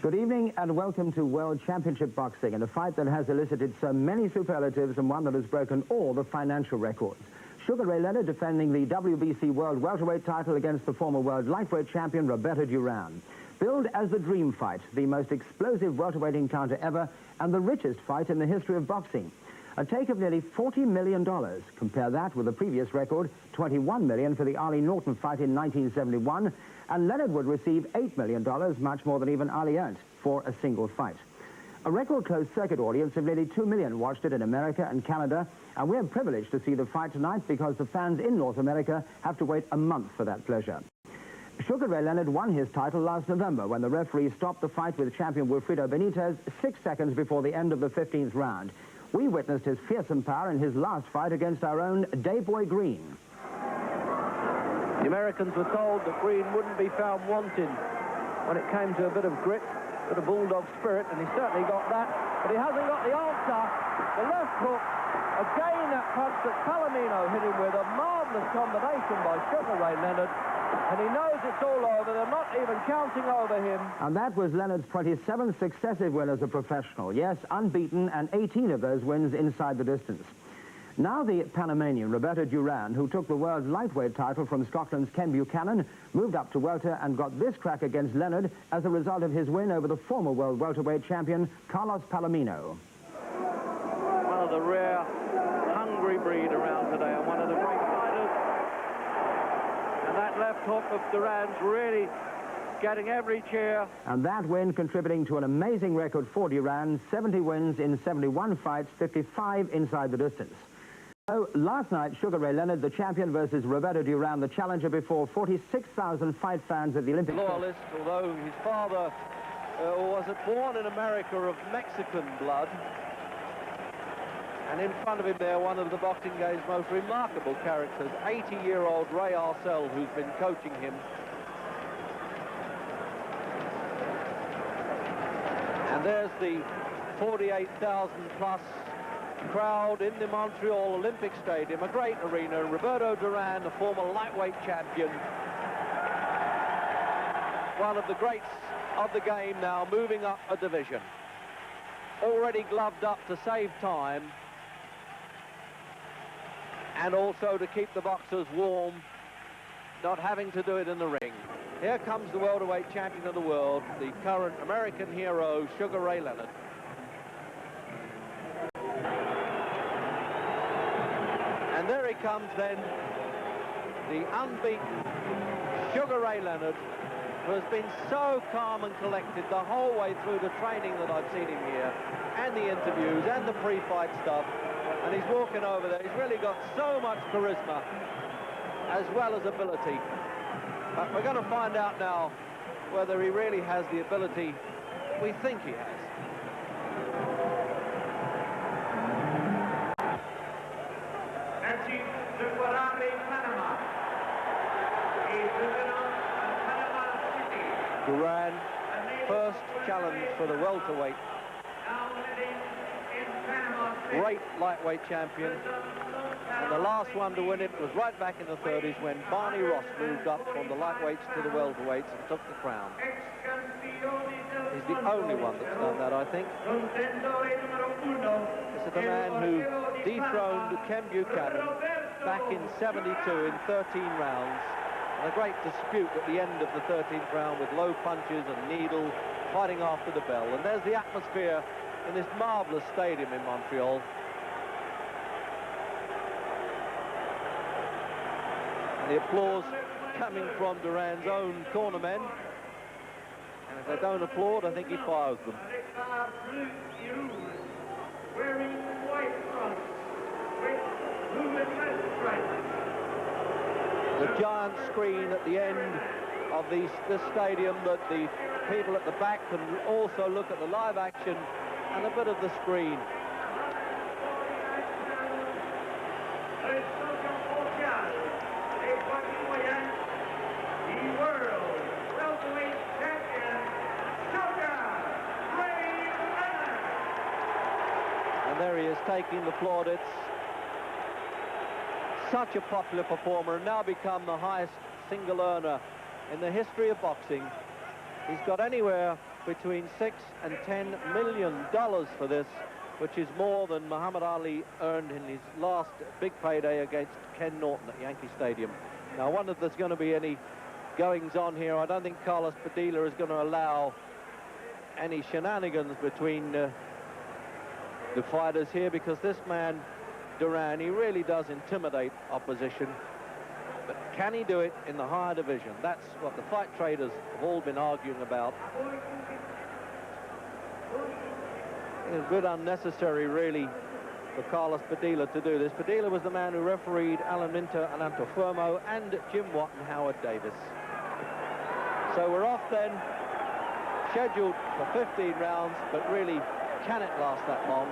Good evening and welcome to World Championship Boxing, and a fight that has elicited so many superlatives and one that has broken all the financial records. Sugar Ray Leonard defending the WBC World Welterweight Title against the former World Lightweight Champion Roberto Duran. Billed as the dream fight, the most explosive welterweight encounter ever, and the richest fight in the history of boxing. A take of nearly $40 million. Compare that with the previous record, $21 million for the Ali Norton fight in 1971, and Leonard would receive $8 million, much more than even Ali earned for a single fight. A record closed-circuit audience of nearly 2 million watched it in America and Canada, and we're privileged to see the fight tonight because the fans in North America have to wait a month for that pleasure. Sugar Ray Leonard won his title last November when the referee stopped the fight with champion Wilfredo Benitez 6 seconds before the end of the 15th round. We witnessed his fearsome power in his last fight against our own Dayboy Green. The Americans were told that Green wouldn't be found wanting when it came to a bit of grit, a bit of bulldog spirit, and he certainly got that, but he hasn't got the answer. The left hook, again that punch that Palomino hit him with, a marvellous combination by Sugar Ray Leonard, and he knows it's all over. They're not even counting over him. And that was Leonard's 27th successive win as a professional. Yes, unbeaten, and 18 of those wins inside the distance. Now the Panamanian Roberto Duran, who took the world lightweight title from Scotland's Ken Buchanan, moved up to welter and got this crack against Leonard as a result of his win over the former world welterweight champion Carlos Palomino. One of the rare, hungry breed around today, and one of the great fighters. And that left hook of Duran's really getting every cheer. And that win contributing to an amazing record for Duran, 70 wins in 71 fights, 55 inside the distance. So last night, Sugar Ray Leonard, the champion, versus Roberto Duran, the challenger, before 46,000 fight fans at the Olympic. Loyalist, although his father was born in America of Mexican blood. And in front of him there, one of the boxing game's most remarkable characters, 80-year-old Ray Arcel, who's been coaching him. And there's the 48,000-plus crowd in the Montreal Olympic Stadium, a great arena. Roberto Duran, the former lightweight champion, one of the greats of the game now, moving up a division. Already gloved up to save time, and also to keep the boxers warm, not having to do it in the ring. Here comes the welterweight champion of the world, the current American hero, Sugar Ray Leonard. And there he comes then, the unbeaten Sugar Ray Leonard, who has been so calm and collected the whole way through the training that I've seen him here, and the interviews, and the pre-fight stuff. And he's walking over there. He's really got so much charisma, as well as ability. But we're going to find out now whether he really has the ability we think he has. Duran, first challenge for the welterweight. Great lightweight champion. And the last one to win it was right back in the 30s when Barney Ross moved up from the lightweights to the welterweights and took the crown. He's the only one that's done that, I think. This is the man who dethroned Ken Buchanan back in '72 in 13 rounds. And a great dispute at the end of the 13th round with low punches and needle fighting after the bell. And there's the atmosphere in this marvellous stadium in Montreal. And the applause coming from Duran's own cornermen. And if they don't applaud, I think he fires them. Wearing white front with blue and red stripes. The giant screen at the end of this stadium that the people at the back can also look at the live action, and a bit of the screen. And there he is taking the plaudits. Such a popular performer, and now become the highest single earner in the history of boxing. He's got anywhere between $6 and $10 million for this, which is more than Muhammad Ali earned in his last big payday against Ken Norton at Yankee Stadium. Now, I wonder if there's going to be any goings-on here. I don't think Carlos Padilla is going to allow any shenanigans between the fighters here, because this man, Duran, he really does intimidate opposition. But can he do it in the higher division? That's what the fight traders have all been arguing about. It's a bit unnecessary, really, for Carlos Padilla to do this. Padilla was the man who refereed Alan Minter and Antofuomo and Jim Watt and Howard Davis. So we're off then, scheduled for 15 rounds, but really, can it last that long?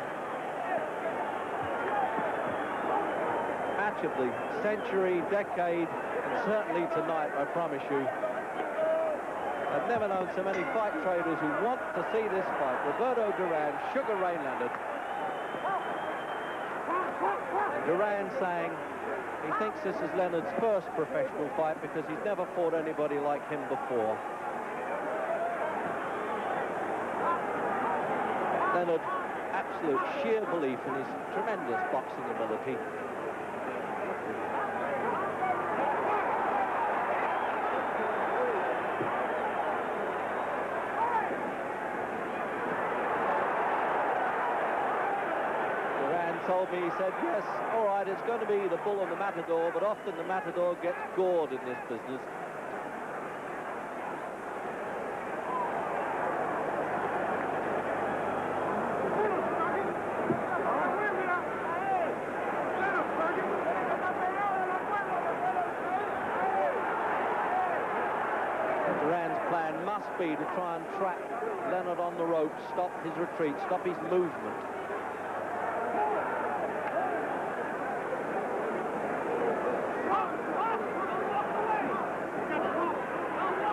Match of the century, decade, and certainly tonight, I promise you. I've never known so many fight traders who want to see this fight. Roberto Duran, Sugar Ray Leonard. And Duran saying he thinks this is Leonard's first professional fight because he's never fought anybody like him before. Leonard, absolute sheer belief in his tremendous boxing ability. Told me, he said, yes, all right, it's going to be the bull and the matador, but often the matador gets gored in this business. Duran's plan must be to try and trap Leonard on the ropes, stop his retreat, stop his movement.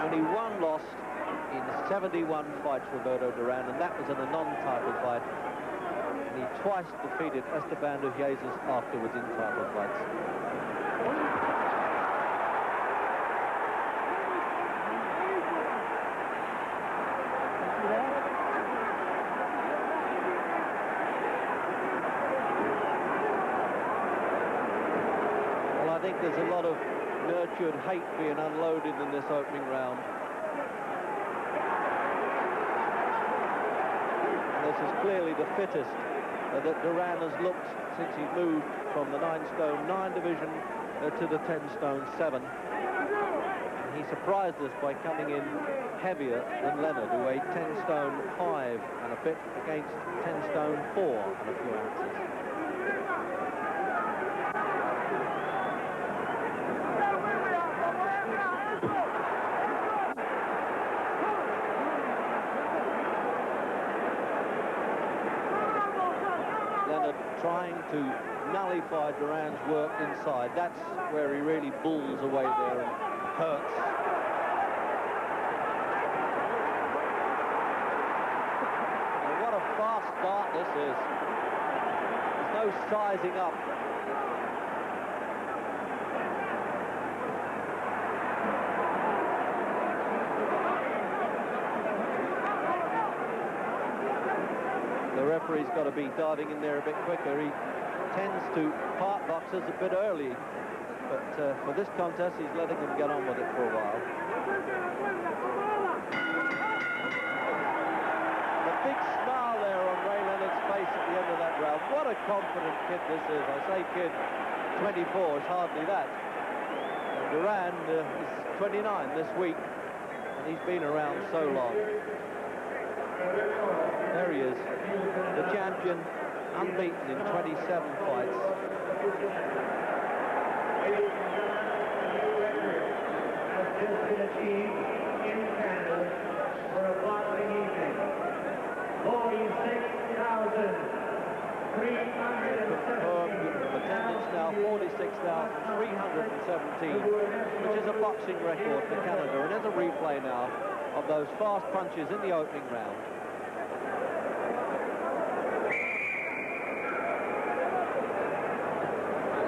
Only one lost in 71 fights, Roberto Duran, and that was in a non-title fight. And he twice defeated Esteban de Jesus afterwards in title fights. Well, I think there's a lot of nurtured hate being unloaded in this opening round. And this is clearly the fittest that Duran has looked since he moved from the 9-stone 9 division to the 10-stone 7. And he surprised us by coming in heavier than Leonard, who weighed 10-stone 5 and a bit against 10-stone 4 and a few ounces. Trying to nullify Duran's work inside. That's where he really bulls away there and hurts. And what a fast start this is. There's no sizing up. The referee's got to be diving in there a bit quicker. He tends to part boxers a bit early, but for this contest, he's letting them get on with it for a while. And a big smile there on Ray Leonard's face at the end of that round. What a confident kid this is. I say kid, 24 is hardly that. And Duran is 29 this week, and he's been around so long. There he is, the champion, unbeaten in 27 fights. Has been achieved in Canada for a boxing evening. 46,317. Attendance now 46,317, which is a boxing record for Canada. And there's a replay now of those fast punches in the opening round.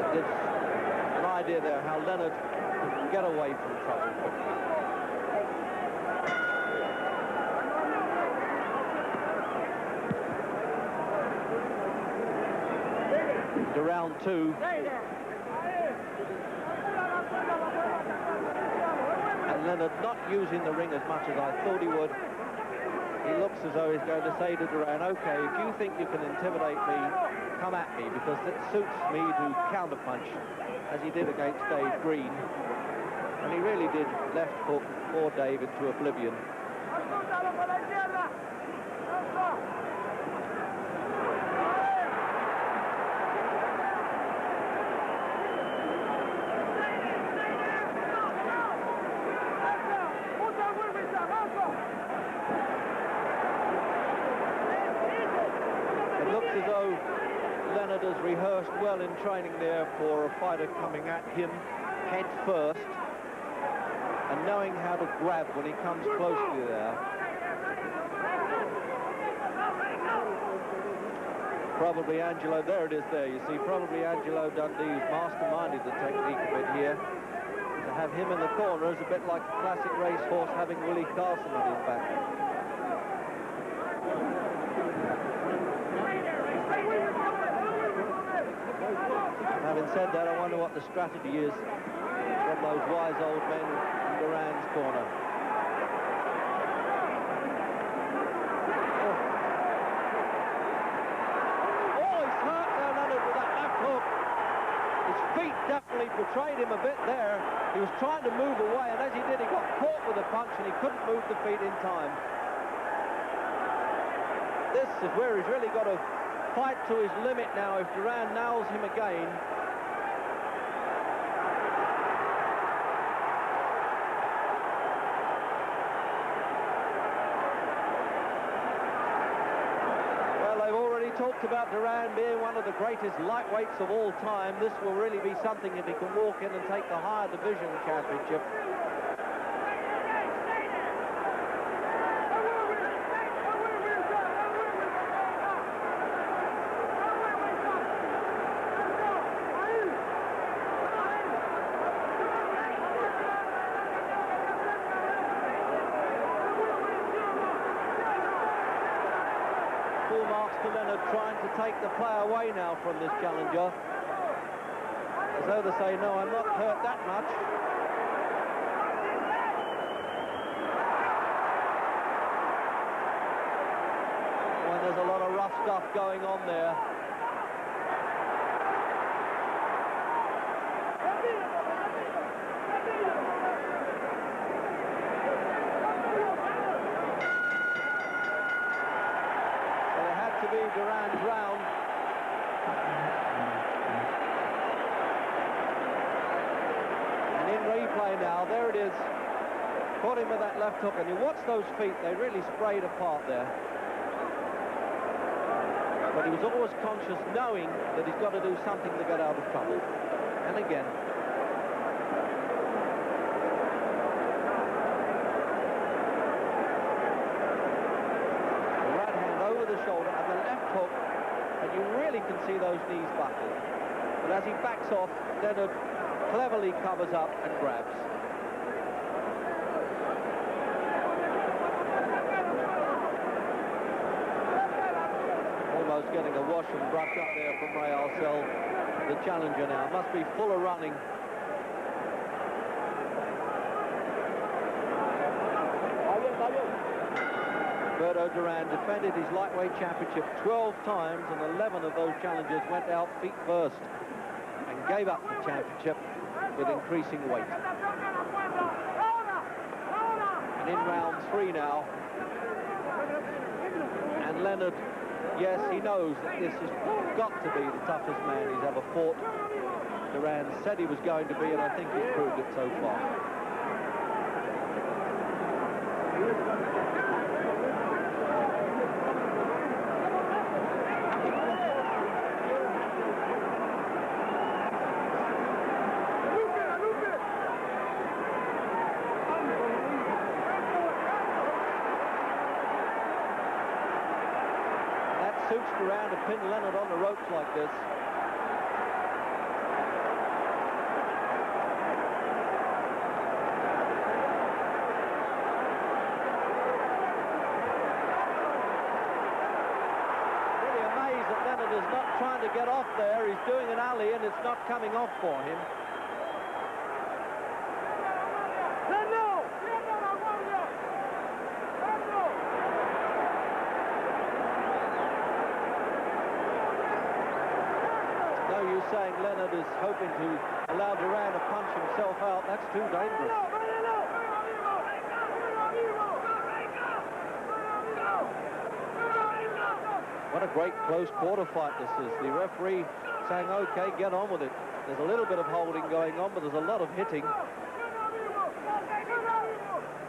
It gives an idea there how Leonard can get away from trouble quickly. to round 2. And Leonard not using the ring as much as I thought he would. He looks as though he's going to say to Duran, okay, if you think you can intimidate me, come at me, because it suits me to counterpunch, as he did against Dave Green. And he really did left hook poor Dave into oblivion. It looks as though Leonard has rehearsed well in training there for a fighter coming at him head first, and knowing how to grab when he comes close to you there. Probably Angelo, there it is there, you see, probably Angelo Dundee's masterminded the technique a bit here. To have him in the corner is a bit like a classic racehorse having Willie Carson on his back. Having said that, I wonder what the strategy is from those wise old men in Duran's corner. Oh, he's hurt now, Leonard, with that left hook. His feet definitely betrayed him a bit there. He was trying to move away, and as he did, he got caught with a punch, and he couldn't move the feet in time. This is where he's really got to fight to his limit now. If Duran nails him again, talked about Duran being one of the greatest lightweights of all time. This will really be something if he can walk in and take the higher division championship. Leonard trying to take the play away now from this challenger, as though to say, no, I'm not hurt that much. Well, there's a lot of rough stuff going on there. Duran's round. And in replay now, there it is. Caught him with that left hook, and you watch those feet, they really sprayed apart there. But he was always conscious, knowing that he's got to do something to get out of trouble. And again. The shoulder and the left hook, and you really can see those knees buckle. But as he backs off, Leonard cleverly covers up and grabs. Almost getting a wash and brush up there from Ray Arcel, the challenger now. Must be full of running. Roberto Duran defended his lightweight championship 12 times, and 11 of those challenges went out feet first and gave up the championship with increasing weight. And in round 3 now, and Leonard, yes, he knows that this has got to be the toughest man he's ever fought. Duran said he was going to be, and I think he's proved it so far. Duran to pin Leonard on the ropes like this. Really amazed that Leonard has not trying to get off there. He's doing an alley, and it's not coming off for him. No use saying Leonard is hoping to allow Duran to punch himself out. That's too dangerous. What a great close quarter fight this is. The referee saying, okay, get on with it. There's a little bit of holding going on, but there's a lot of hitting.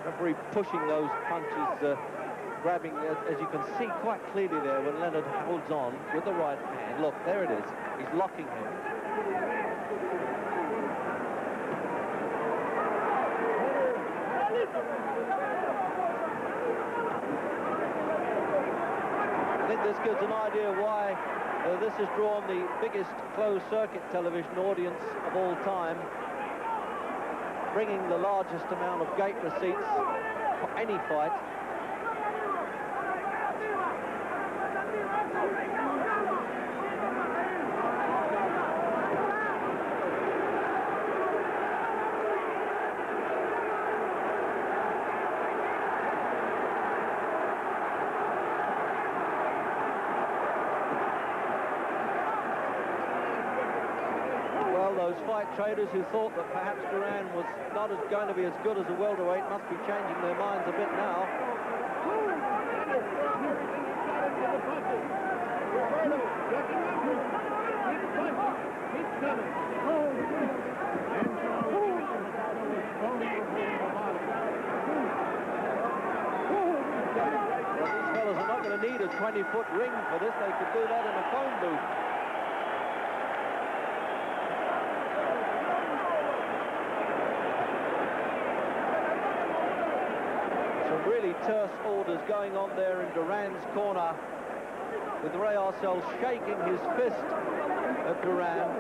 Referee pushing those punches, grabbing, as you can see quite clearly there when Leonard holds on with the right hand. Look, there it is. He's locking him. I think this gives an idea why this has drawn the biggest closed-circuit television audience of all time, bringing the largest amount of gate receipts for any fight. Those fight traders who thought that perhaps Duran was not going to be as good as a welterweight must be changing their minds a bit now. Well, these fellas are not going to need a 20-foot ring for this. They could do that in a phone booth. Really terse orders going on there in Duran's corner, with Ray Arcel shaking his fist at Duran.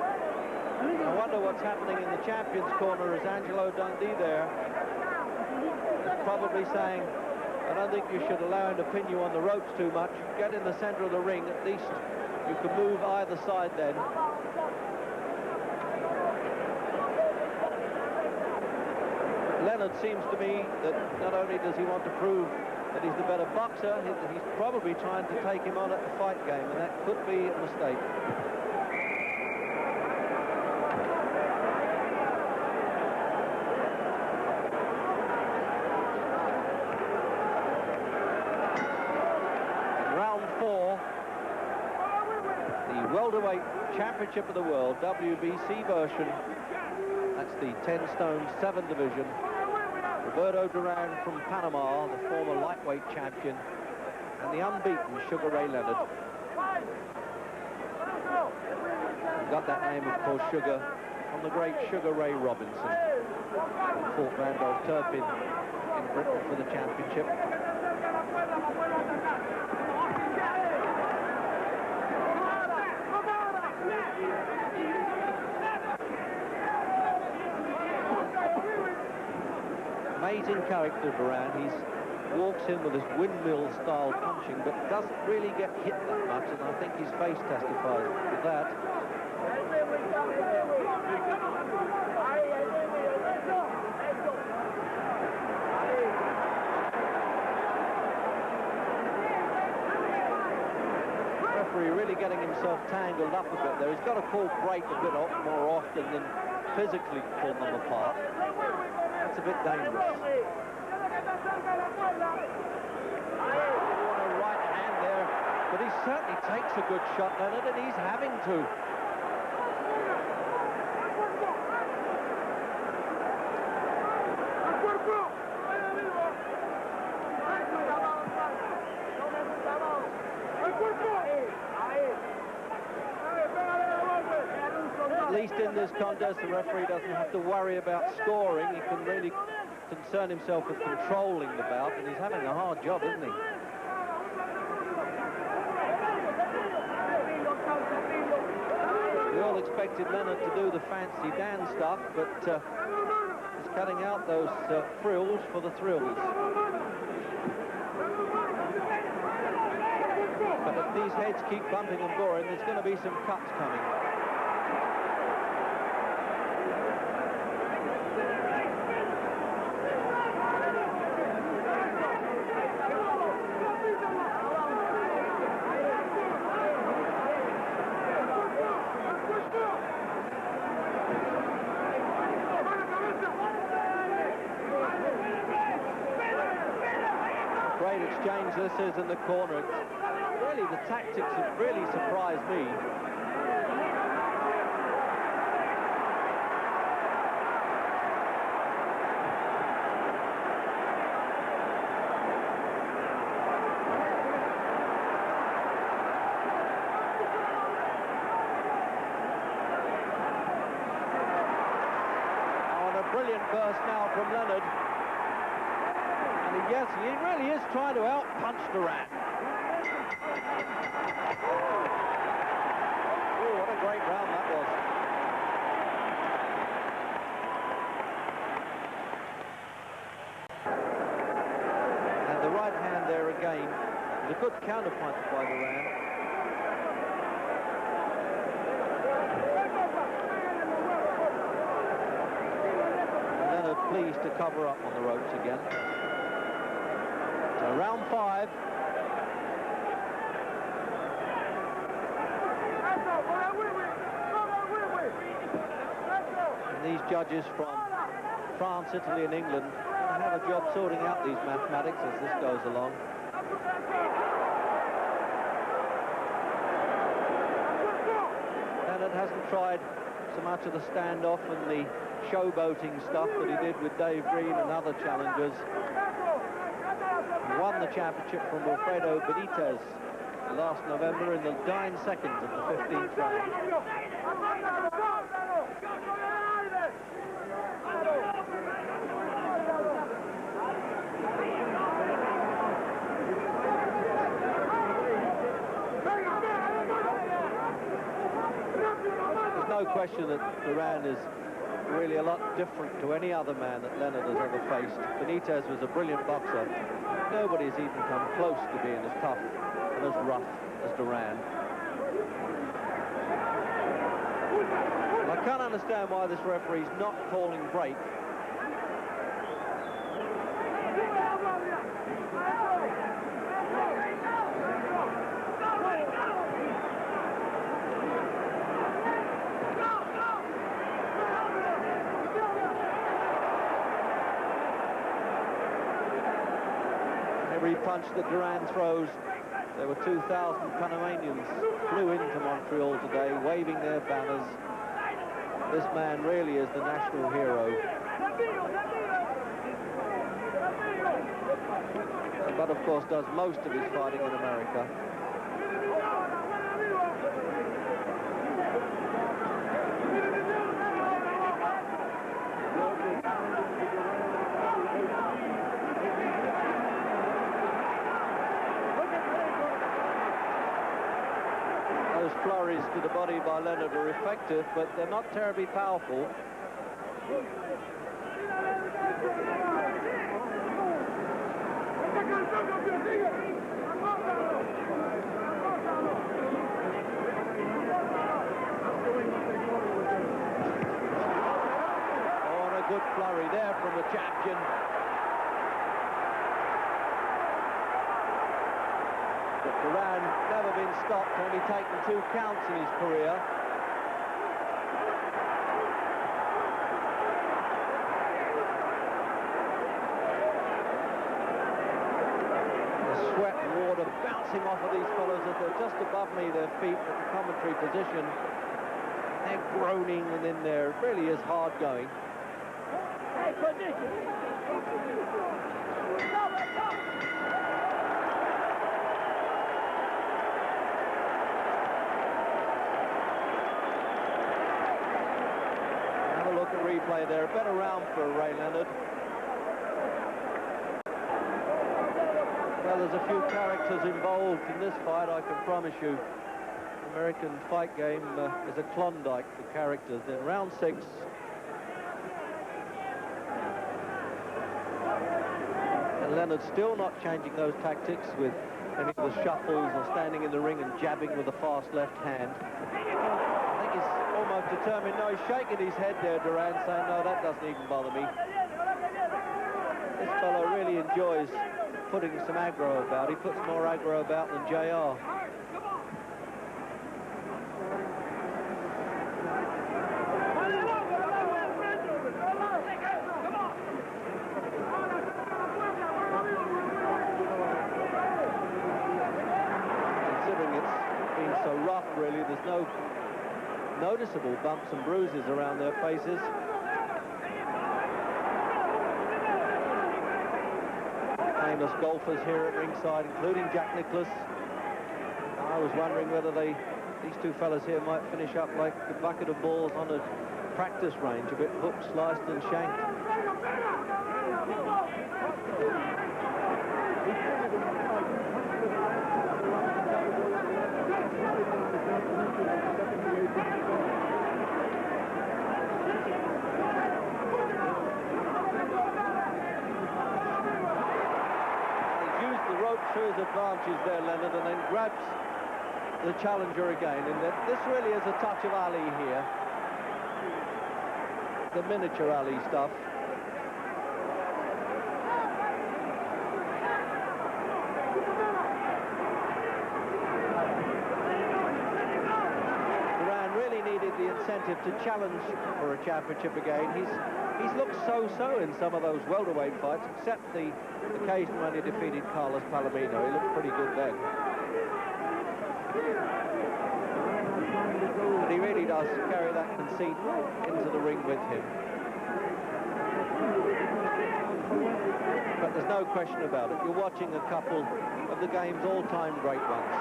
I wonder what's happening in the champion's corner. Is Angelo Dundee there? Probably saying, I don't think you should allow him to pin you on the ropes too much. Get in the center of the ring, at least you can move either side then. Leonard seems to me that not only does he want to prove that he's the better boxer, he's probably trying to take him on at the fight game, and that could be a mistake. In round 4, the welterweight championship of the world, WBC version. That's the 10 stone 7 division. Roberto Duran from Panama, the former lightweight champion, and the unbeaten Sugar Ray Leonard. He got that name, of course, Sugar, from the great Sugar Ray Robinson, who fought Randolph Turpin in Britain for the championship. Amazing character, Duran. He walks in with his windmill-style punching, but doesn't really get hit that much, and I think his face testifies to that. Referee really getting himself tangled up a bit there. He's got to call break a bit more often than physically pull them apart. It's a bit dangerous. Oh, a right hand there, but he certainly takes a good shot, Leonard, and he's having to. At least in this contest, the referee doesn't have to worry about scoring. He can really concern himself with controlling the bout, and he's having a hard job, isn't he? We all expected Leonard to do the fancy Dan stuff, but he's cutting out those frills for the thrills. But at the these heads keep bumping and boring, there's going to be some cuts coming. Great exchange this is in the corner. Really, the tactics have really surprised me. Oh, and a brilliant burst now from Leonard. And yes, he really is trying to out-punch Duran. Oh, what a great round that was. And the right hand there again was a good counter-punch by Duran. And Leonard pleased to cover up on the ropes again. So round 5. And these judges from France, Italy and England have a job sorting out these mathematics as this goes along. Leonard hasn't tried so much of the standoff and the showboating stuff that he did with Dave Green and other challengers. He won the championship from Alfredo Benitez last November in the 9 seconds of the 15th round. There's no question that Duran is really a lot different to any other man that Leonard has ever faced. Benitez was a brilliant boxer. Nobody's even come close to being as tough and as rough as Duran. And I can't understand why this referee's not calling break. Every punch that Duran throws, there were 2,000 Panamanians flew into Montreal today, waving their banners. This man really is the national hero. But of course does most of his fighting in America. Those flurries to the body by Leonard are effective, but they're not terribly powerful. Oh, and a good flurry there from the champion. But Duran never been stopped, only taken 2 counts in his career. The sweat and water bouncing off of these fellows as they're just above me, their feet at the commentary position. They're groaning and in there. It really is hard going. Replay there, a better round for Ray Leonard. Well, there's a few characters involved in this fight, I can promise you. The American fight game is a Klondike for characters. In round 6, and Leonard still not changing those tactics with any of the shuffles or standing in the ring and jabbing with a fast left hand. I think he's almost determined. No, he's shaking his head there, Duran, saying, no, that doesn't even bother me. This fellow really enjoys putting some aggro about. He puts more aggro about than JR. Really, there's no noticeable bumps and bruises around their faces. Famous golfers here at ringside, including Jack Nicklaus. I was wondering whether these two fellas here might finish up like a bucket of balls on a practice range, a bit hooked, sliced and shanked. To his advantage there, Leonard, and then grabs the challenger again. And this really is a touch of Ali here. The miniature Ali stuff. Duran really needed the incentive to challenge for a championship again. He's looked so-so in some of those welterweight fights, except the occasion when he defeated Carlos Palomino. He looked pretty good then. But he really does carry that conceit into the ring with him. But there's no question about it. You're watching a couple of the game's all-time great ones.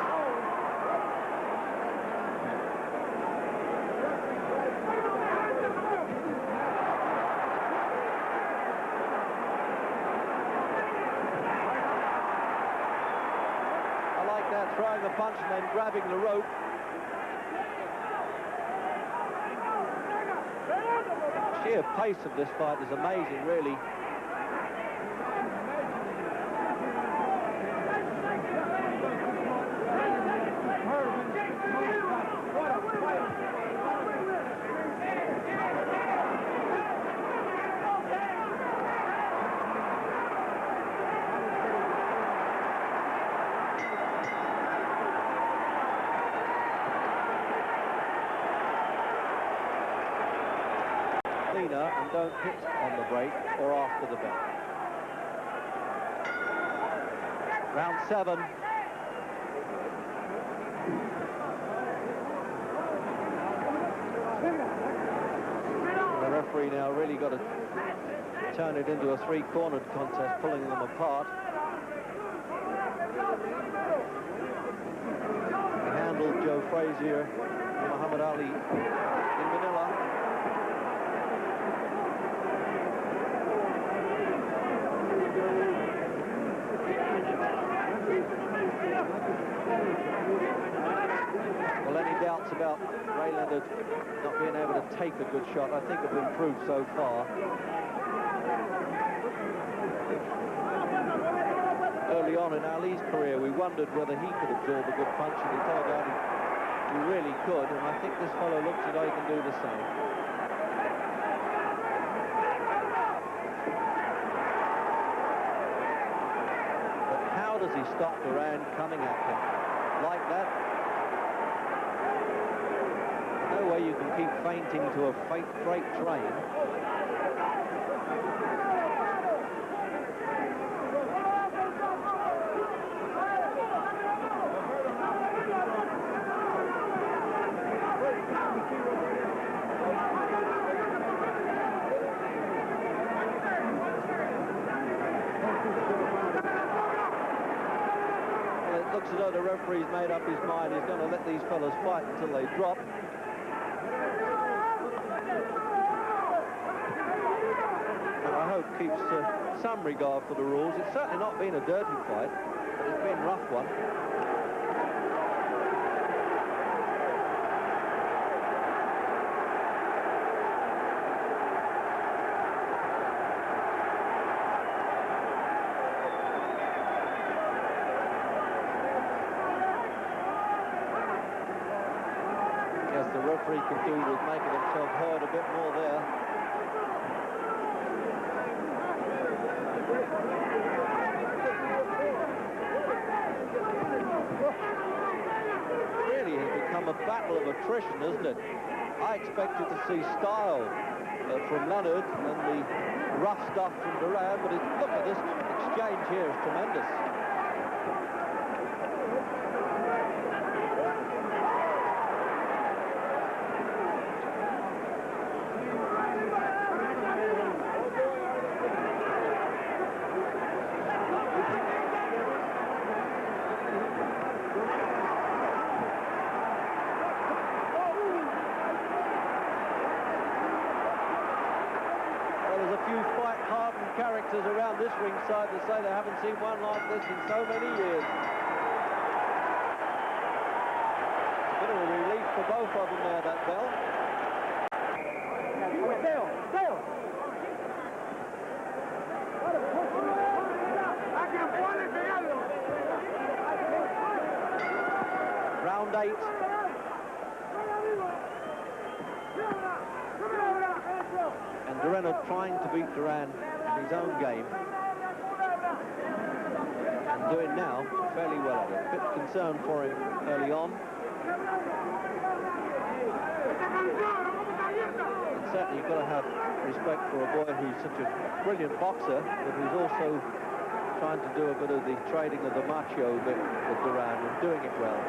Throwing a punch and then grabbing the rope. The sheer pace of this fight is amazing, really. And don't hit on the break or after the bell. Round 7. The referee now really got to turn it into a three-cornered contest, pulling them apart. He handled Joe Frazier and Muhammad Ali in Manila. Well, any doubts about Ray Leonard not being able to take a good shot, I think have been proved so far. Early on in Ali's career, we wondered whether he could absorb a good punch, and he turned out he really could, and I think this fellow looks as though he can do the same. But how does he stop Duran coming at him like that? No way you can keep feinting to a freight train. It looks as though the referee's made up his mind. He's going to let these fellas fight until they drop. Keeps some regard for the rules. It's certainly not been a dirty fight, but it's been a rough one. guess the referee could do with making himself heard a bit more there. Really has become a battle of attrition, isn't it? I expected to see style from Leonard and the rough stuff from Duran, but look at this exchange here, it's tremendous. Characters around this ringside to say they haven't seen one like this in so many years. A bit of a relief for both of them there, that bell. Round 8. And Duran trying to beat Duran in his own game, and doing now fairly well at it. A bit concerned for him early on. And certainly you've got to have respect for a boy who's such a brilliant boxer, but who's also trying to do a bit of the trading of the macho bit with Duran and doing it well.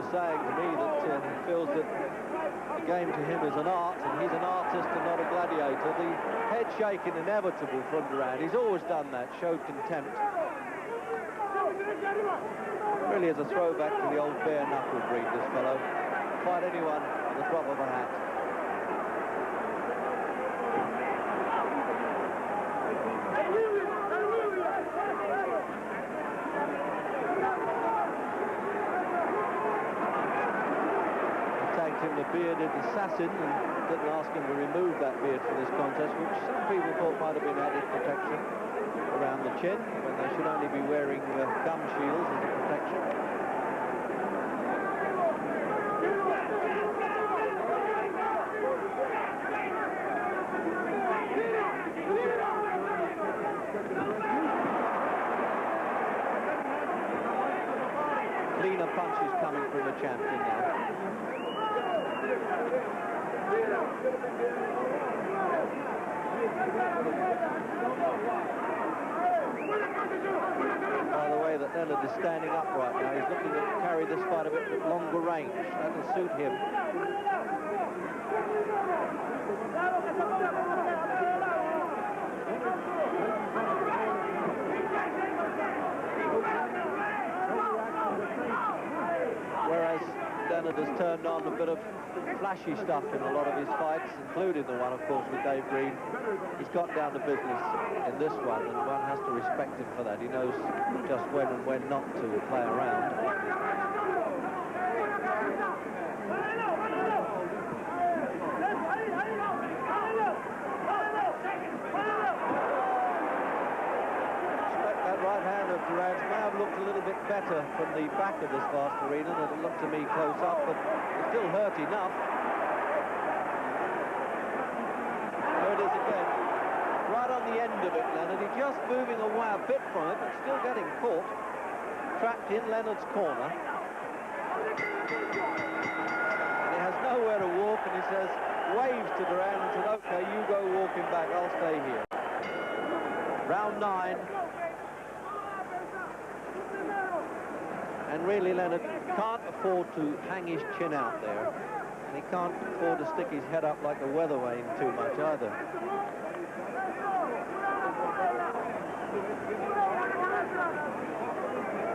Saying to me that he feels that the game to him is an art, and he's an artist and not a gladiator. The head shaking inevitable from Duran. He's always done that, showed contempt. Really is a throwback to the old bare knuckle breed, this fellow. Fight anyone at the drop of a hat. The bearded assassin, and didn't ask him to remove that beard for this contest, which some people thought might have been added protection around the chin, when they should only be wearing gum shields as a protection. Cleaner punches coming from the champion now. By the way, that Leonard is standing up right now. He's looking to carry this fight a bit longer range. That'll suit him. Whereas Leonard has turned on a bit of flashy stuff in a lot of his fights, including the one, of course, with Dave Green. He's got down to business in this one, and one has to respect him for that. He knows just when and when not to play around. Right hand of Duran's may have looked a little bit better from the back of this vast arena than it looked to me close up, but it still hurt enough. There it is again. Right on the end of it, Leonard. He's just moving away a bit from it, but still getting caught. Trapped in Leonard's corner. And he has nowhere to walk, and he says, waves to Duran and says, okay, you go walking back, I'll stay here. Round 9. And really, Leonard can't afford to hang his chin out there. And he can't afford to stick his head up like a weather vane too much either.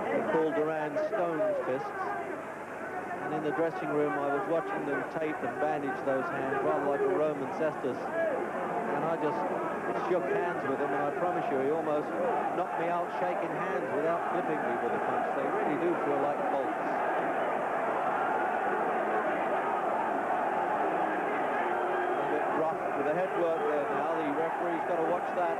He called Duran Stone's fists. And in the dressing room, I was watching them tape and bandage those hands, rather like a Roman cestus. And I just shook hands with him, and I promise you, he almost knocked me out shaking hands without flipping me with a punch. They really do feel like bolts. rough with the head work there now. The referee's got to watch that.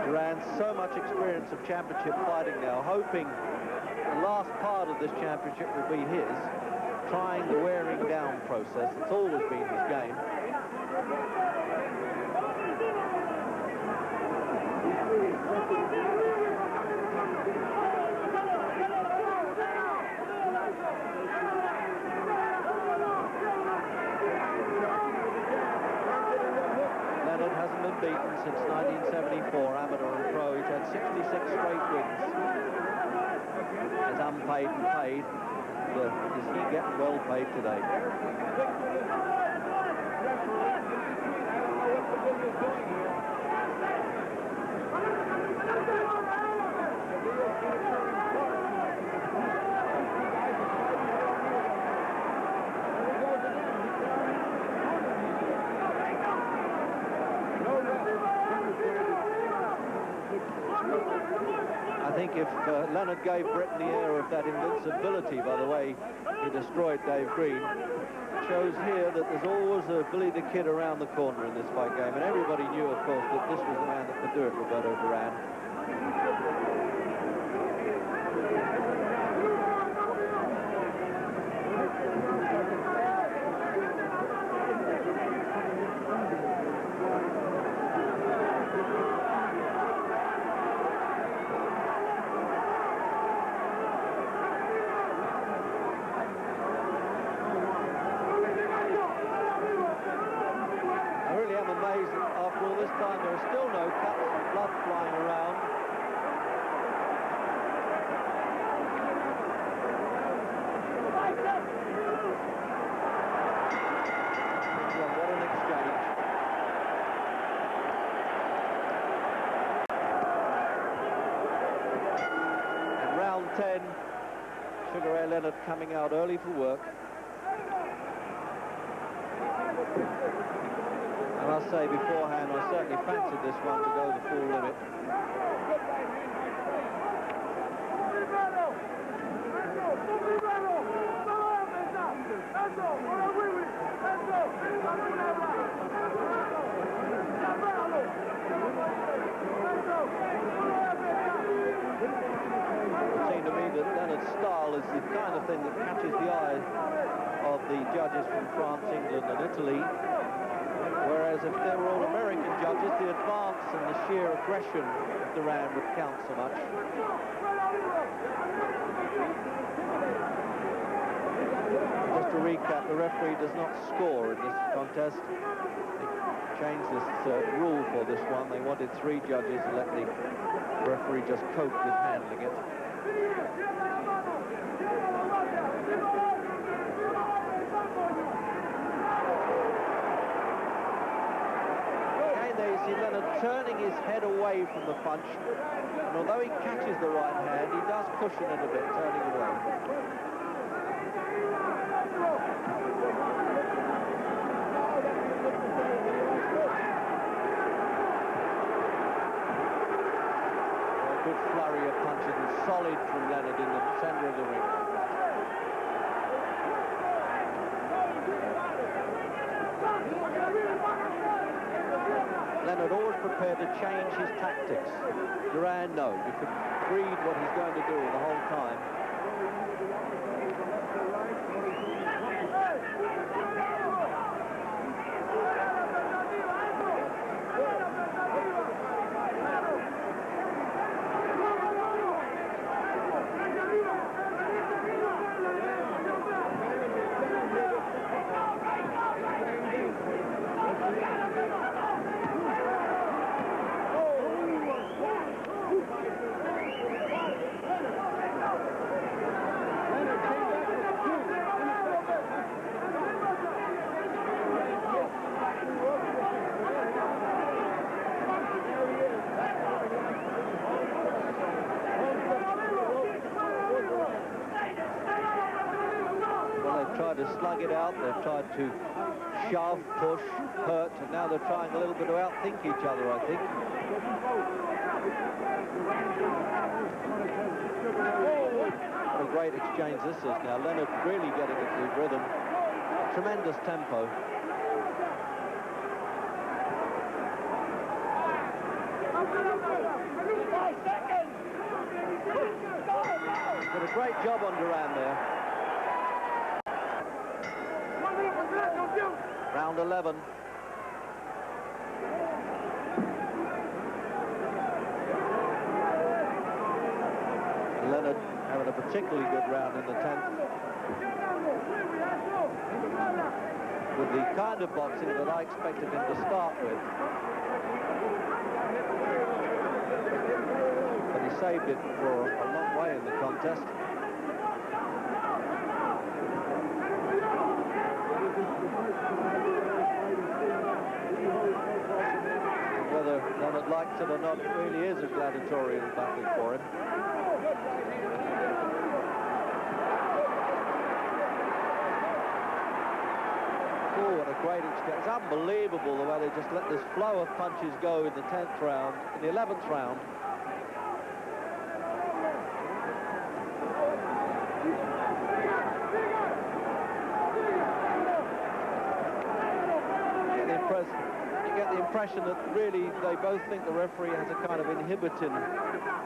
Duran, so much experience of championship fighting now, hoping the last part of this championship will be his, trying the wearing down process. It's always been his game. Leonard hasn't been beaten since 1974, amateur and pro. He's had 66 straight wins. As unpaid and paid, is he getting well paid today? I think if Leonard gave Britain the air of that invincibility, by the way he destroyed Dave Green, it shows here that there's always a Billy the Kid around the corner in this fight game, and everybody knew, of course, that this was the man that could do it, Roberto Duran. After all this time, there are still no cuts and blood flying around. Well, what an exchange. And round 10, Sugar Ray Leonard coming out early for work. And I'll say beforehand, I certainly fancied this one to go the full limit. It seemed to me that Leonard's style is the kind of thing that catches the eye of the judges from France, England and Italy. Whereas if they were all American judges, the advance and the sheer aggression of Duran would count so much. Just to recap, the referee does not score in this contest. They changed this rule for this one. They wanted 3 judges to let the referee just cope with handling it. There you see Leonard turning his head away from the punch, and although he catches the right hand, he does cushion it a bit, turning away. A good flurry of punches and solid from Leonard in the centre of the ring. Leonard always prepared to change his tactics. Duran, no. You could read what he's going to do the whole time. tried to slug it out, they've tried to shove, push, hurt, and now they're trying a little bit to outthink each other, I think. What a great exchange this is now. Leonard really getting into his rhythm. Tremendous tempo. Did a great job on Duran there. Round 11. Leonard having a particularly good round in the 10th. With the kind of boxing that I expected him to start with. But he saved it for a long way in the contest. Whether Leonard likes it or not, it really is a gladiatorial battle for him. Oh, what a great exchange. It's unbelievable the way they just let this flow of punches go in the 10th round, in the 11th round. You get the impression that really they both think the referee has a kind of inhibiting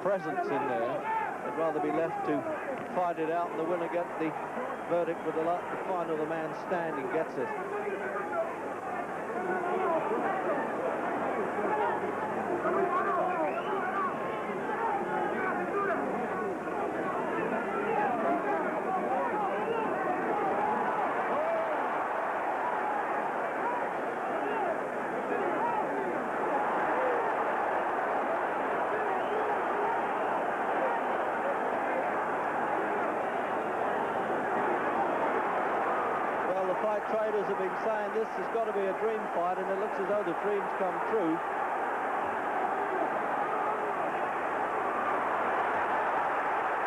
presence in there. They'd rather be left to fight it out and the winner gets the verdict with the final the man standing gets it. Traders have been saying this has got to be a dream fight, and it looks as though the dreams come true.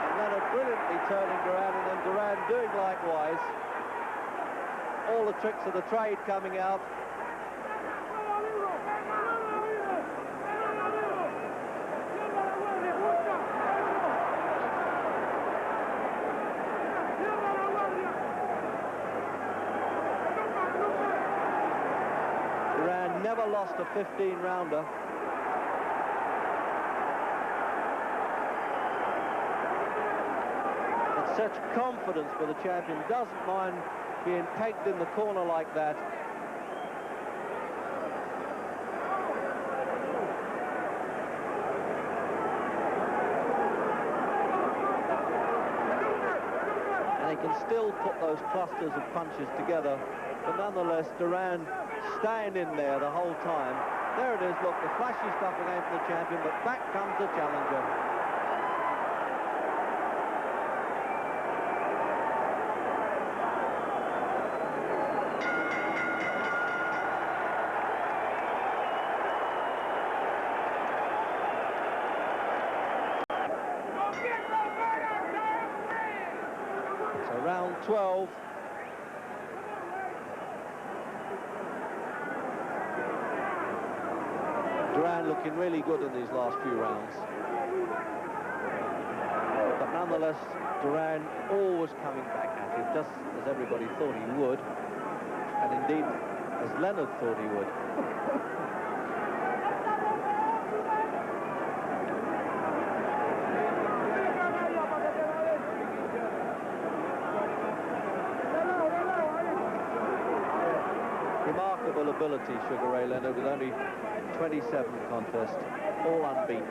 And Leonard brilliantly turning Duran, and then Duran doing likewise. All the tricks of the trade coming out. Never lost a 15-rounder. It's such confidence for the champion. Doesn't mind being pegged in the corner like that. And he can still put those clusters of punches together. But nonetheless, Duran staying in there the whole time. There it is, look, the flashy stuff again for the champion, but back comes the challenger. So round 12. Duran looking really good in these last few rounds. But nonetheless, Duran always coming back at it, just as everybody thought he would. And indeed, as Leonard thought he would. Remarkable ability, Sugar Ray Leonard, with only 27 contests, all unbeaten.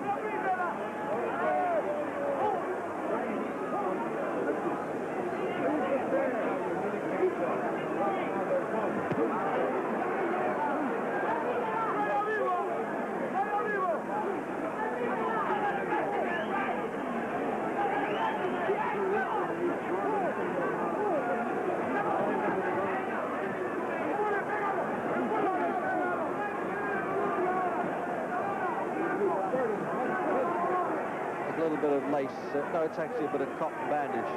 though it's actually a bit of cotton bandage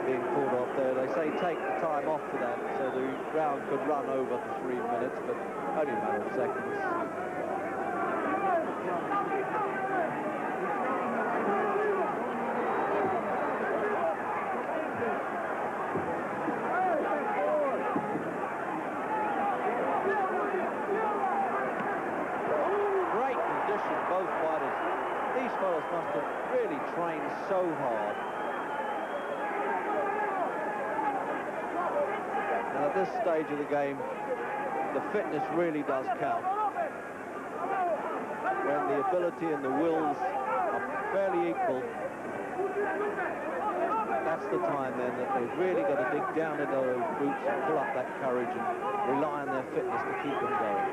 being pulled off there. They say take the time off for that, so the round could run over the 3 minutes, but only a matter of seconds. Great condition, both fighters. These fellas must have really trained so hard. And at this stage of the game, the fitness really does count. When the ability and the wills are fairly equal, that's the time then that they've really got to dig down into those boots and pull up that courage and rely on their fitness to keep them going.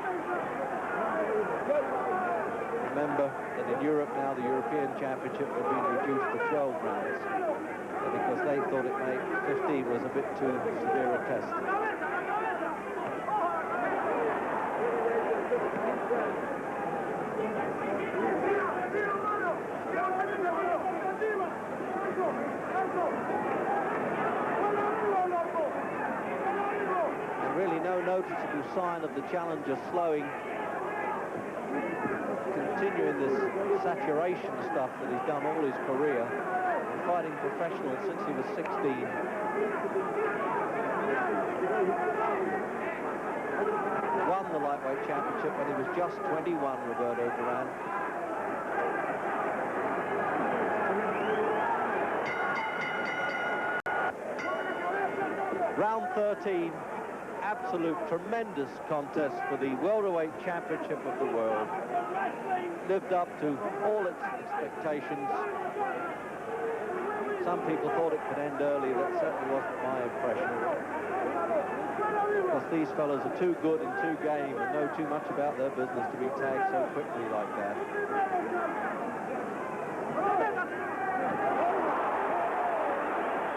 Remember that in Europe now, the European Championship has been reduced to 12 rounds because they thought it made 15 was a bit too severe a test. And really no noticeable sign of the challenger slowing, continuing this saturation stuff that he's done all his career, fighting professional since he was 16. Won the lightweight championship when he was just 21, Roberto Duran. Round 13, absolute tremendous contest for the welterweight championship of the world. Lived up to all its expectations. Some people thought it could end early. That certainly wasn't my impression. Because these fellas are too good and too game and know too much about their business to be tagged so quickly like that.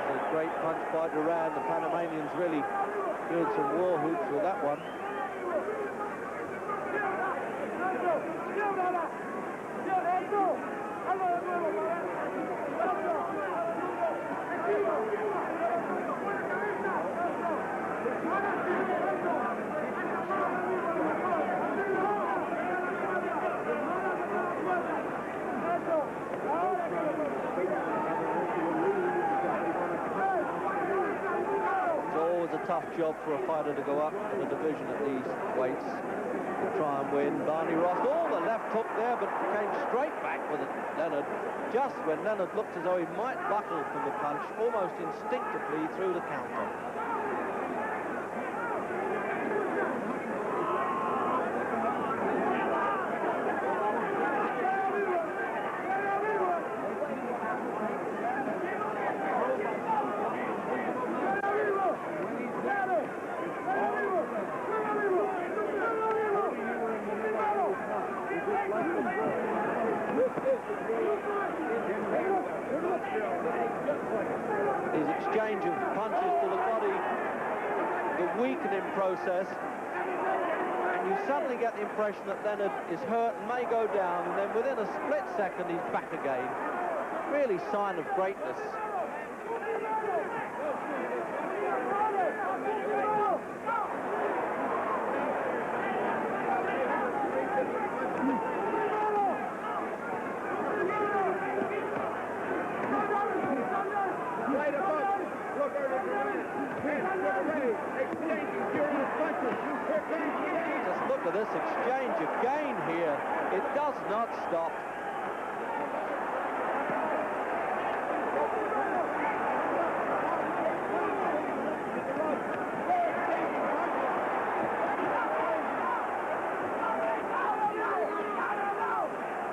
It's a great punch by Duran. The Panamanians really doing some war hoops with that one. Tough job for a fighter to go up in a division at these weights to try and win. Barney Ross, the left hook there, but came straight back with it, Leonard. Just when Leonard looked as though he might buckle from the punch, almost instinctively through the counter. His exchange of punches to the body, the weakening process, and you suddenly get the impression that Leonard is hurt and may go down, and then within a split second he's back again. Really sign of greatness. Just look at this exchange again here. It does not stop.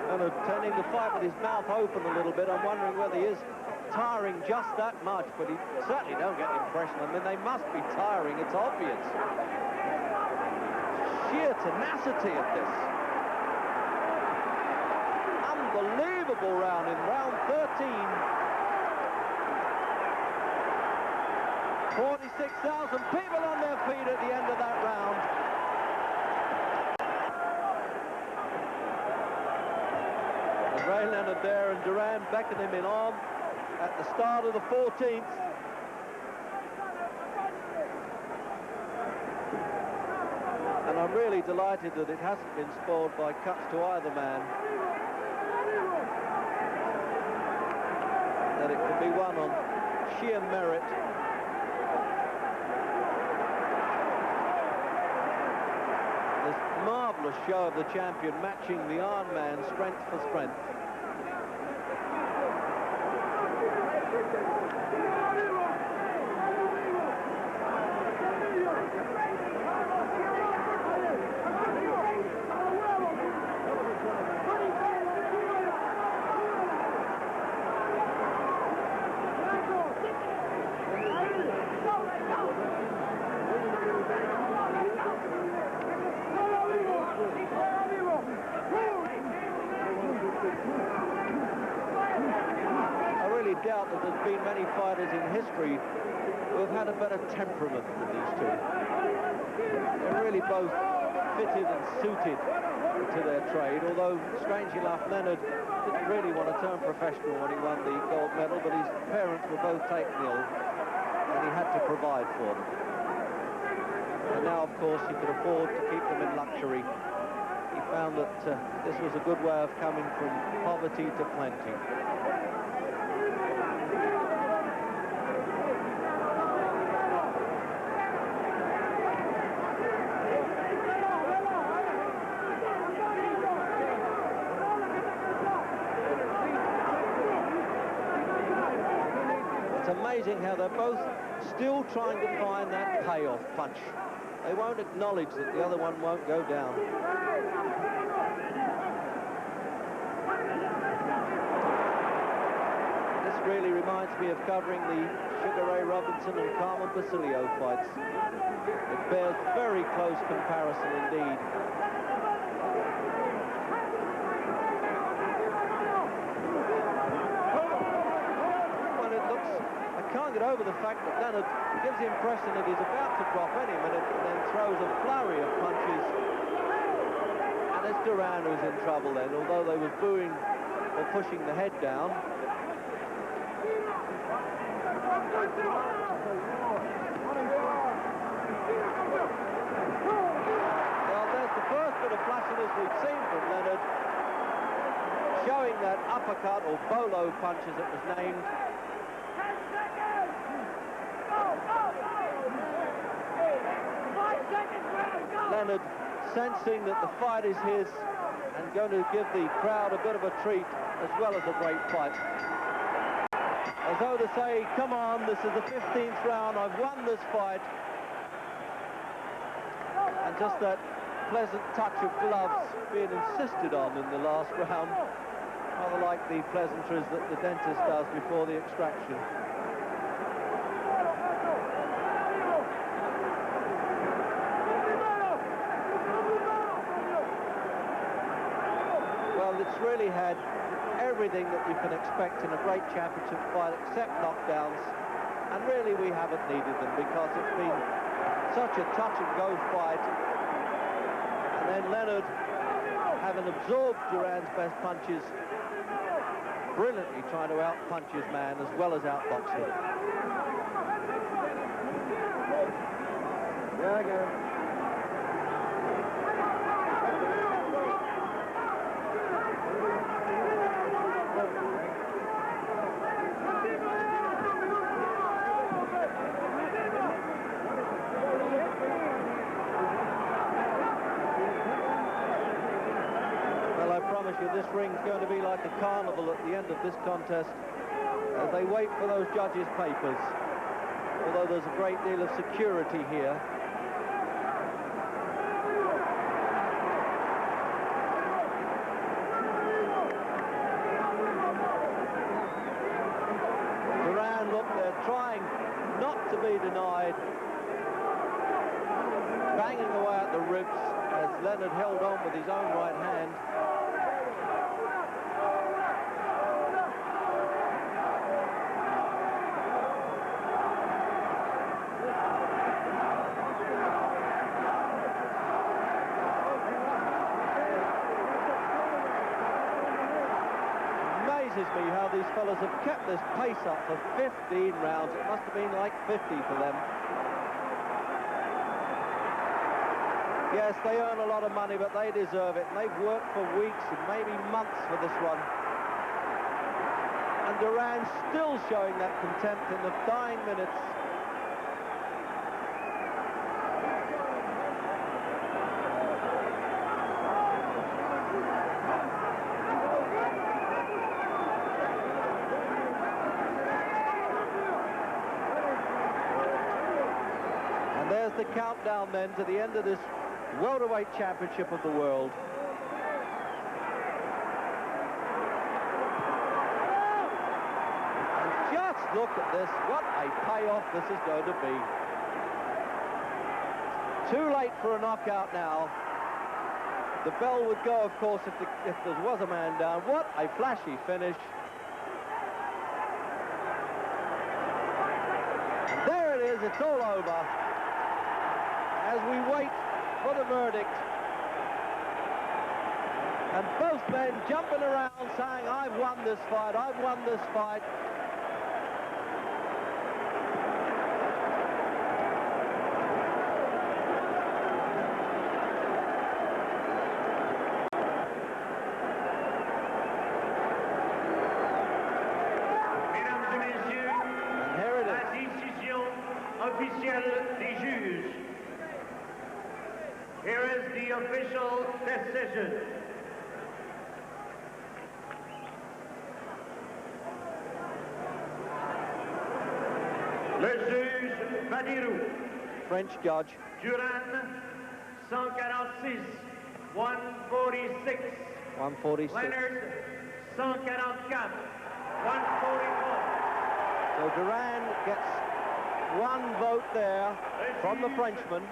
Leonard turning the fight with his mouth open a little bit. I'm wondering whether he is tiring just that much, but he certainly don't get the impression. I mean, they must be tiring, it's obvious. Sheer tenacity of this. Unbelievable round in round 13. 46,000 people on their feet at the end of that round. And Ray Leonard there and Duran beckoned him in on. at the start of the 14th. And I'm really delighted that it hasn't been spoiled by cuts to either man. That it can be won on sheer merit. This marvellous show of the champion matching the Iron Man strength for strength. Doubt that there's been many fighters in history who have had a better temperament than these two. They're really both fitted and suited to their trade, although, strangely enough, Leonard didn't really want to turn professional when he won the gold medal, but his parents were both taken ill, and he had to provide for them. And now, of course, he could afford to keep them in luxury. He found that this was a good way of coming from poverty to plenty. Amazing how they're both still trying to find that payoff punch. They won't acknowledge that the other one won't go down. This really reminds me of covering the Sugar Ray Robinson and Carmen Basilio fights. It bears very close comparison indeed. Can't get over the fact that Leonard gives the impression that he's about to drop any minute and then throws a flurry of punches. And it's Duran who's in trouble then, although they was booing or pushing the head down. Well, there's the first bit of flashiness we've seen from Leonard, showing that uppercut or bolo punch as it was named. Leonard sensing that the fight is his and going to give the crowd a bit of a treat as well as a great fight. As though to say, come on, this is the 15th round, I've won this fight. And just that pleasant touch of gloves being insisted on in the last round, rather like the pleasantries that the dentist does before the extraction. It's really had everything that you can expect in a great championship fight except knockdowns, and really we haven't needed them because it's been such a touch-and-go fight. And then Leonard, having absorbed Duran's best punches, brilliantly trying to out-punch his man as well as out-box him. Yeah, I go. This ring's going to be like a carnival at the end of this contest as they wait for those judges' papers, although there's a great deal of security here. Duran, look, they're trying not to be denied, banging away at the ribs as Leonard held on with his own right hand. Amazes me how these fellows fellas have kept this pace up for 15 rounds. It must have been like 50 for them. Yes, they earn a lot of money, but they deserve it. And they've worked for weeks and maybe months for this one. And Duran still showing that contempt in the dying minutes. And there's the countdown then to the end of this welterweight championship of the world. And just look at this, what a payoff this is going to be. Too late for a knockout now. The bell would go, of course, if there was a man down. What a flashy finish. And there it is, it's all over. As we wait for the verdict. And both men jumping around saying, I've won this fight, I've won this fight. Mesdames et messieurs, And here it la is. décision officielle des juges. Here is the official decision. Le juge Badirou, French judge. Duran, 146, 146. 146. Leonard, 144, 144. So Duran gets one vote there from the Frenchman.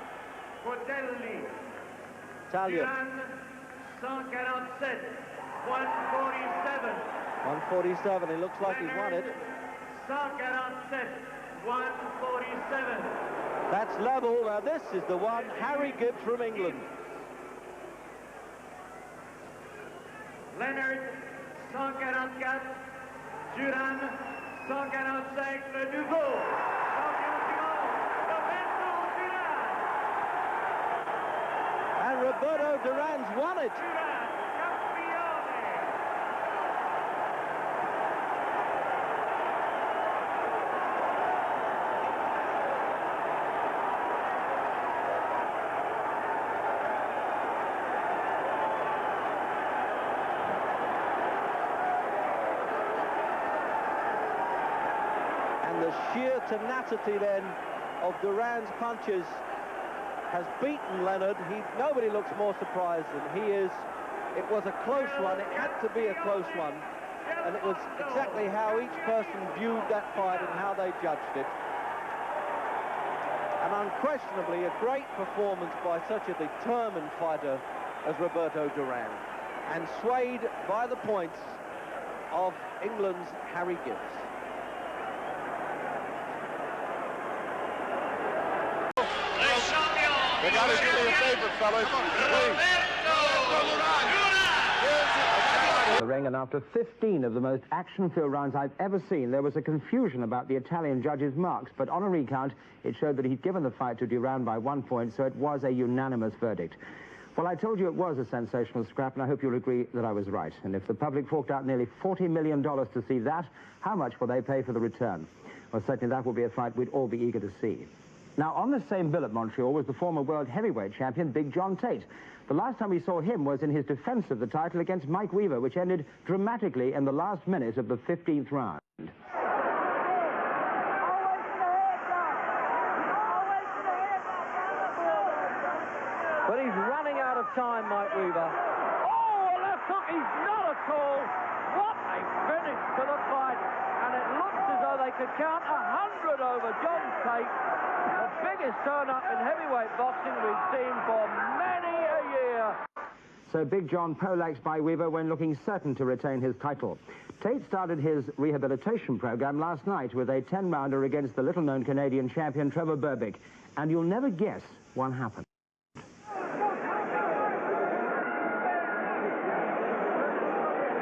Cotelli, Italian. Duran, 147, 147. 147. He looks like he's won it. 147, 147. That's level. Now this is the one. Harry Gibbs from England. Leonard, 144. Duran, 145. Le nouveau champion du monde, Roberto Duran. And Roberto Duran's won it. Duran, campione. And the sheer tenacity then of Duran's punches has beaten Leonard. Nobody looks more surprised than he is. It was a close one. It had to be a close one. And it was exactly how each person viewed that fight and how they judged it. And unquestionably a great performance by such a determined fighter as Roberto Duran. And swayed by the points of England's Harry Gibbs. They got to do me a favor, fellas. Please. The ring, and after 15 of the most action-filled rounds I've ever seen, there was a confusion about the Italian judge's marks, but on a recount, it showed that he'd given the fight to Duran by 1 point, so it was a unanimous verdict. Well, I told you it was a sensational scrap, and I hope you'll agree that I was right. And if the public forked out nearly $40 million to see that, how much will they pay for the return? Well, certainly that will be a fight we'd all be eager to see. Now, on the same bill at Montreal was the former world heavyweight champion, Big John Tate. The last time we saw him was in his defense of the title against Mike Weaver, which ended dramatically in the last minute of the 15th round. But he's running out of time, Mike Weaver. Oh, a left hook, he's not at all. What a finish to the fight. And it looks as though they could count 100 over John Tate. The biggest turn-up in heavyweight boxing we've seen for many a year. So Big John poleaxed by Weaver when looking certain to retain his title. Tate started his rehabilitation program last night with a 10-rounder against the little-known Canadian champion Trevor Berbick. And you'll never guess what happened.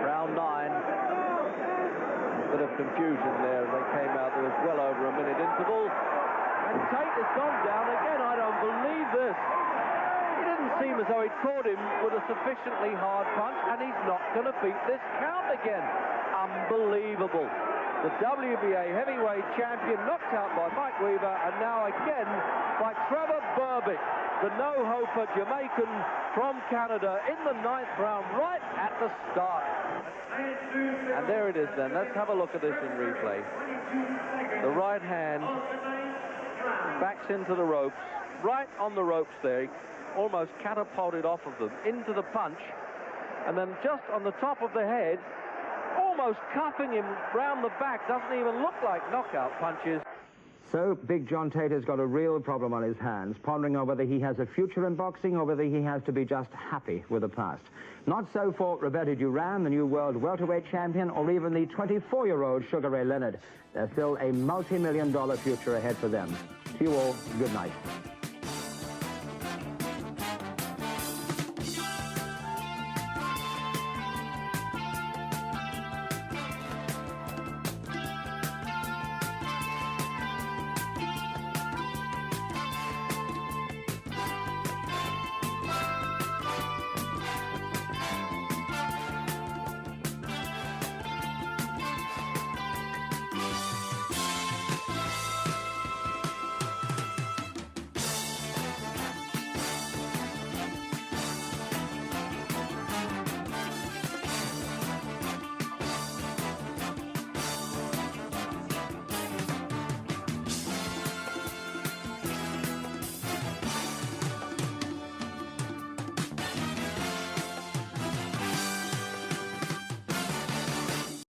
Round 9. Bit of confusion there as they came out. There was well over a minute interval. And Tate has gone down again. I don't believe this. It didn't seem as though he caught him with a sufficiently hard punch, and he's not going to beat this count again. Unbelievable. The WBA heavyweight champion knocked out by Mike Weaver, and now again by Trevor Berbick, the no-hoper Jamaican from Canada, in the 9th round, right at the start. And there it is then. Let's have a look at this in replay. The right hand backs into the ropes, right on the ropes there. He almost catapulted off of them into the punch, and then just on the top of the head, almost cuffing him round the back. Doesn't even look like knockout punches. So, Big John Tate has got a real problem on his hands, pondering on whether he has a future in boxing or whether he has to be just happy with the past. Not so for Roberto Duran, the new world welterweight champion, or even the 24-year-old Sugar Ray Leonard. There's still a multi-million-dollar future ahead for them. To you all, good night.